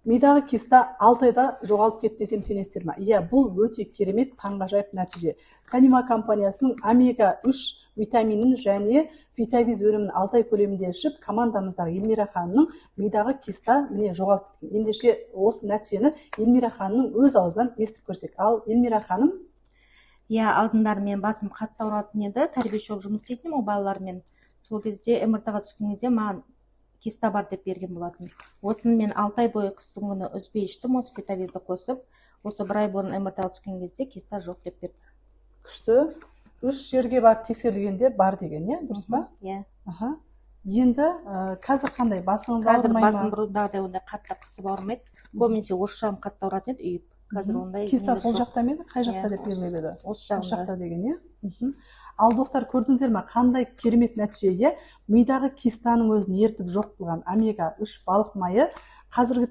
мидағы киста 6 айда жоғалып кетті десем сенесіздер ма? Иә, бұл өте керемет, таңғажайып нәтиже. Санима компаниясының омега 3 витаминін және фитавиз өнімін 6 ай көлемінде ішіп, командамыздағы Эльмира ханымның мидағы киста міне жоғалып кеткен. Ендеше осы нәтижені Эльмира ханымның өз аузынан естіп көрсек. Ал Эльмира ханым? Иә, алдындары мен басым қатты ауыратын еді, тәрбиеші болып жұмыс істейтінмін ол балалармен. Сол кезде МРТ-ға түскен кезде маған киста бар деп берген болатын. Осын мен 6 ай бойы қыстың күні үзбей іштім, осы фитавизді қосып. Осы 1 ай бұрын МРТ-ға түскен кезде киста жоқ деп берді. Күшті. 3 жерге барып тексерілгенде бар деген, иә, дұрыс па? Иә. Енді қазір қандай? Басыңыз Қазір ауырмай ма? басым бұрындағыдай ондай қатты қысып ауырмайды. Көбінесе осы жағым қатты ауыратын еді, үйіп. Қазір ондай киста сол жақта ма еді? Қай жақта деп белгілеп еді? Осы жақта деген, иә. Ал достар, көрдіңіздер ме, қандай керемет нәтиже? Мидағы кистаның өзін ертіп жоқ қылған омега 3 балық майы қазіргі